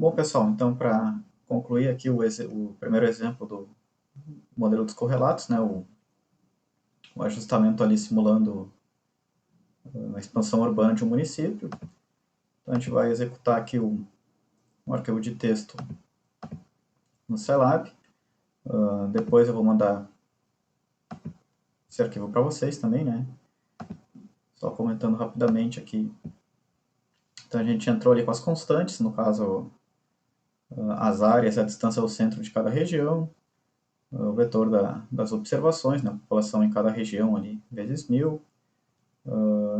Bom, pessoal, então, para concluir aqui o primeiro exemplo do modelo dos correlatos, né, o ajustamento ali simulando a expansão urbana de um município. Então, a gente vai executar aqui um arquivo de texto no Scilab. Depois eu vou mandar esse arquivo para vocês também, né? Só comentando rapidamente aqui. Então, a gente entrou ali com as constantes, no caso, as áreas, a distância ao centro de cada região, o vetor das observações, né, a população em cada região ali, vezes 1000.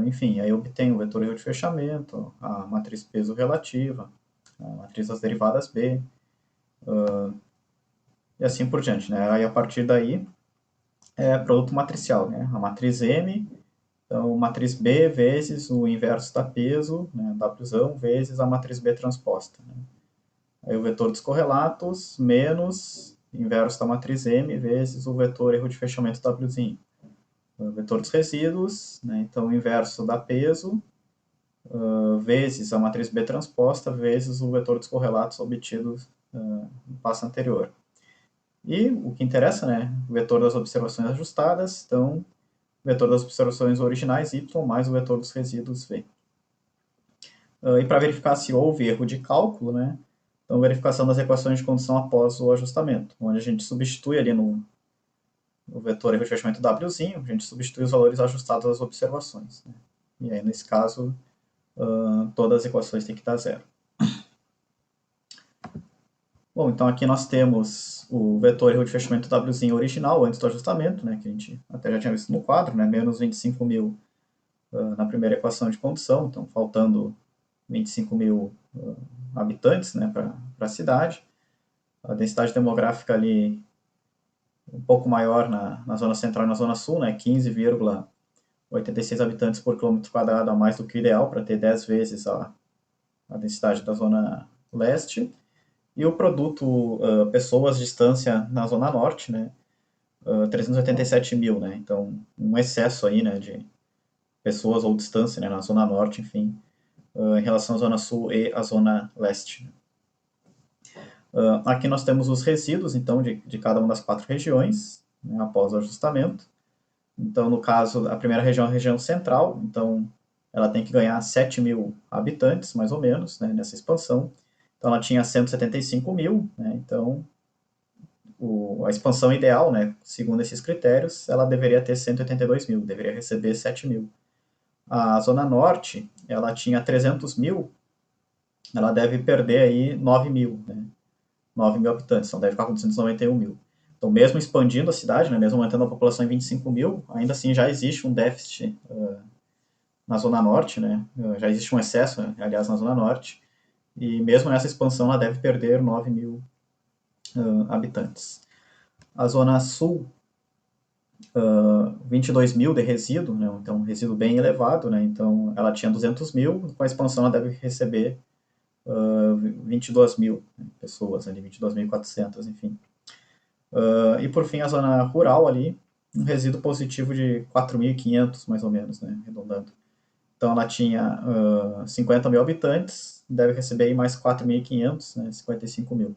Enfim, aí eu obtenho o vetor erro de fechamento, a matriz peso relativa, a matriz das derivadas B, e assim por diante, né? Aí a partir daí é produto matricial, né? A matriz M, então matriz B vezes o inverso da peso, né, Wzão, vezes a matriz B transposta, né? Aí o vetor dos correlatos menos inverso da matriz M vezes o vetor erro de fechamento Wzinho. O vetor dos resíduos, né, então o inverso da peso, vezes a matriz B transposta, vezes o vetor dos correlatos obtidos no passo anterior. E o que interessa, né, o vetor das observações ajustadas, então, o vetor das observações originais, y, mais o vetor dos resíduos, v. E para verificar se houve erro de cálculo, né, então, verificação das equações de condição após o ajustamento, onde a gente substitui ali no vetor erro de fechamento Wzinho, a gente substitui os valores ajustados às observações, né. E aí, nesse caso, todas as equações têm que dar zero. Bom, então aqui nós temos o vetor erro de fechamento Wzinho original, antes do ajustamento, né, que a gente até já tinha visto no quadro, né, menos 25.000 na primeira equação de condição, então faltando 25.000 habitantes, né, para a cidade. A densidade demográfica ali um pouco maior na zona central e na zona sul, né, 15,86 habitantes por quilômetro quadrado a mais do que o ideal, para ter 10 vezes a densidade da zona leste. E o produto pessoas, distância na zona norte, né, 387 mil, né, então um excesso aí, né, de pessoas ou distância, né, na zona norte, enfim, em relação à zona sul e à zona leste. Aqui nós temos os resíduos, então, de cada uma das 4 regiões, né, após o ajustamento. Então, no caso, a primeira região é a região central, então ela tem que ganhar 7.000 habitantes, mais ou menos, né, nessa expansão. Então, ela tinha 175.000, né, então a expansão ideal, né, segundo esses critérios, ela deveria ter 182.000, deveria receber 7.000. A zona norte, ela tinha 300.000, ela deve perder aí 9.000, né, 9.000 habitantes, então deve ficar com 291.000. Então, mesmo expandindo a cidade, né, mesmo mantendo a população em 25.000, ainda assim já existe um déficit na zona norte, né, já existe um excesso, né, aliás, na zona norte, e mesmo nessa expansão ela deve perder 9.000 habitantes. A zona sul, 22.000 de resíduo, né, então um resíduo bem elevado, né, então ela tinha 200.000, com a expansão ela deve receber 22.000 pessoas, ali, 22.400, enfim. E por fim a zona rural ali, um resíduo positivo de 4.500, mais ou menos, né, arredondando. Então ela tinha 50.000 habitantes, deve receber aí mais 4.500, né, 55.000.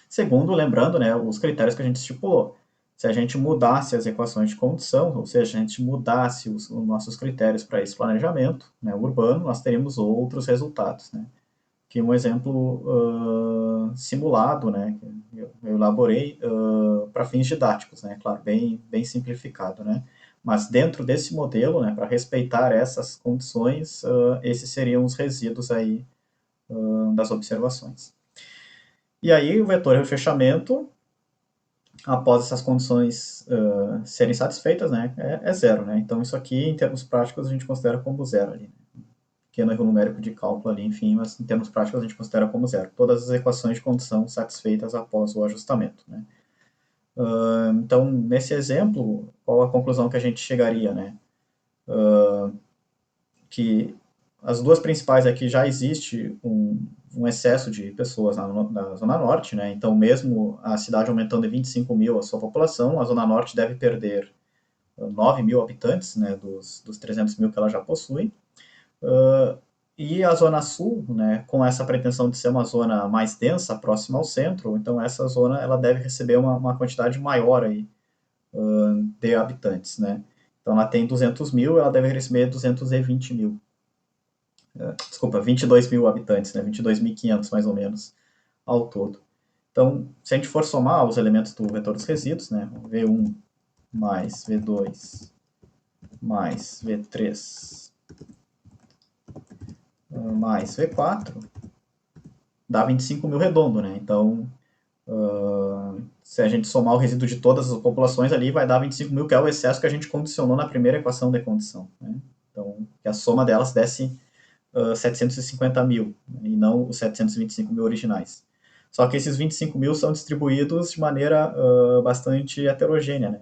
Segundo, lembrando, né, os critérios que a gente estipulou. Se a gente mudasse as equações de condição, ou seja, a gente mudasse os nossos critérios para esse planejamento, né, urbano, nós teríamos outros resultados, né. Aqui um exemplo simulado, né, que eu elaborei para fins didáticos, né, claro, bem simplificado, né. Mas dentro desse modelo, né, para respeitar essas condições, esses seriam os resíduos aí das observações. E aí o vetor de fechamento, após essas condições serem satisfeitas, né, é zero, né. Então isso aqui, em termos práticos, a gente considera como zero ali. Pequeno erro numérico de cálculo ali, enfim, mas em termos práticos a gente considera como zero. Todas as equações de condição satisfeitas após o ajustamento, né. Então, nesse exemplo, qual a conclusão que a gente chegaria, né? Que as duas principais é que já existe um excesso de pessoas na Zona Norte, né? Então, mesmo a cidade aumentando em 25.000 a sua população, a Zona Norte deve perder 9.000 habitantes, né, dos 300.000 que ela já possui. E a zona sul, né, com essa pretensão de ser uma zona mais densa, próxima ao centro, então essa zona ela deve receber uma quantidade maior aí, de habitantes, né? Então ela tem 200 mil, ela deve receber 220 mil. Desculpa, 22 mil habitantes, né? 22.500 mais ou menos ao todo. Então, se a gente for somar os elementos do vetor dos resíduos, né? V1 mais V2 mais V3 mais V4, dá 25 mil redondo, né? Então, se a gente somar o resíduo de todas as populações ali, vai dar 25 mil, que é o excesso que a gente condicionou na primeira equação de condição, né? Então, que a soma delas desse 750 mil, né? E não os 725 mil originais. Só que esses 25 mil são distribuídos de maneira bastante heterogênea, né?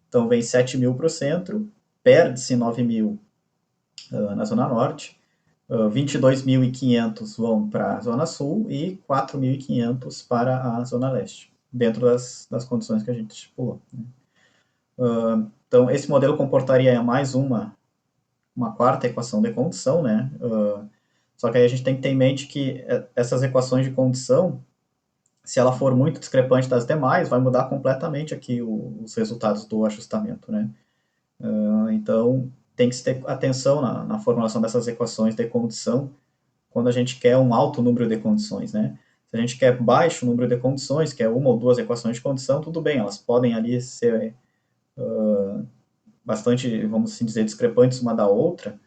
Então, vem 7 mil para o centro, perde-se 9 mil na Zona Norte, 22.500 vão para a Zona Sul e 4.500 para a Zona Leste, dentro das condições que a gente estipulou, né? Então, esse modelo comportaria mais uma quarta equação de condição, né? Só que aí a gente tem que ter em mente que essas equações de condição, se ela for muito discrepante das demais, vai mudar completamente aqui os resultados do ajustamento, né? Então, tem que se ter atenção na formulação dessas equações de condição quando a gente quer um alto número de condições, né? Se a gente quer baixo número de condições, que é uma ou duas equações de condição, tudo bem, elas podem ali ser bastante, vamos assim dizer, discrepantes uma da outra,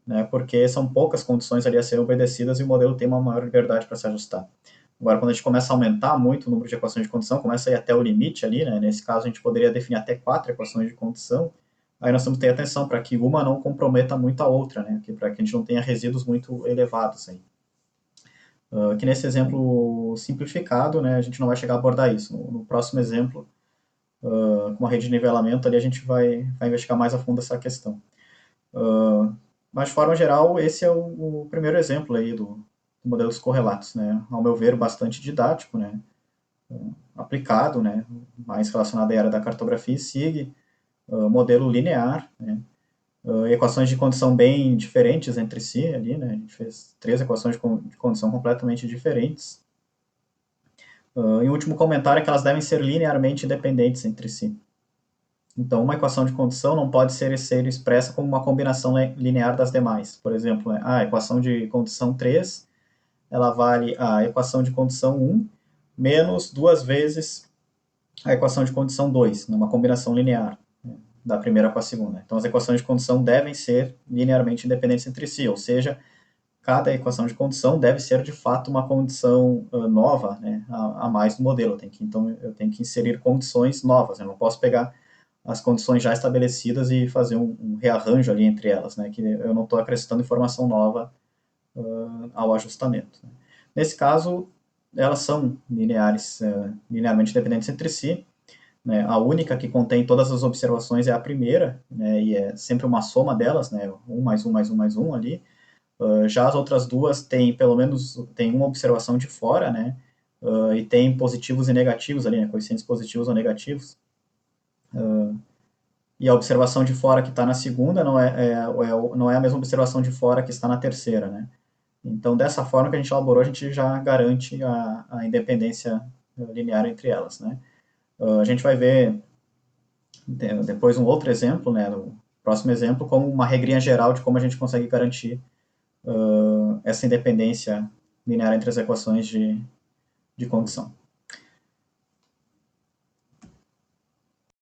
né? Porque são poucas condições ali a serem obedecidas e o modelo tem uma maior liberdade para se ajustar. Agora, quando a gente começa a aumentar muito o número de equações de condição, começa a ir até o limite ali, né? Nesse caso, a gente poderia definir até 4 equações de condição. Aí nós temos que ter atenção para que uma não comprometa muito a outra, né? Para que a gente não tenha resíduos muito elevados aí. Aqui nesse exemplo simplificado, né, a gente não vai chegar a abordar isso. No próximo exemplo, com uma rede de nivelamento, ali a gente vai investigar mais a fundo essa questão. Mas, de forma geral, esse é o primeiro exemplo aí do modelo dos correlatos, né? Ao meu ver, bastante didático, né? Aplicado, né? Mais relacionado à área da cartografia e SIG, modelo linear, né? Equações de condição bem diferentes entre si ali, né? A gente fez 3 equações de condição completamente diferentes. E o último comentário é que elas devem ser linearmente independentes entre si. Então, uma equação de condição não pode ser expressa como uma combinação linear das demais. Por exemplo, né, a equação de condição 3, ela vale a equação de condição 1 menos 2 vezes a equação de condição 2, numa combinação linear, né, da primeira com a segunda. Então, as equações de condição devem ser linearmente independentes entre si, ou seja, cada equação de condição deve ser de fato uma condição nova, né, a mais no modelo. Então, eu tenho que inserir condições novas. Eu não posso pegar as condições já estabelecidas e fazer um rearranjo ali entre elas, né, que eu não estou acrescentando informação nova ao ajustamento. Nesse caso, elas são linearmente dependentes entre si, né. A única que contém todas as observações é a primeira, né, e é sempre uma soma delas, né, 1 mais 1 mais 1 mais 1 ali. Já as outras duas têm pelo menos tem uma observação de fora, né, e tem positivos e negativos ali, né, coeficientes positivos ou negativos. E a observação de fora que está na segunda não é a mesma observação de fora que está na terceira, né? Então, dessa forma que a gente elaborou, a gente já garante a independência linear entre elas, né? A gente vai ver depois um outro exemplo, né, no próximo exemplo, como uma regrinha geral de como a gente consegue garantir essa independência linear entre as equações de condição.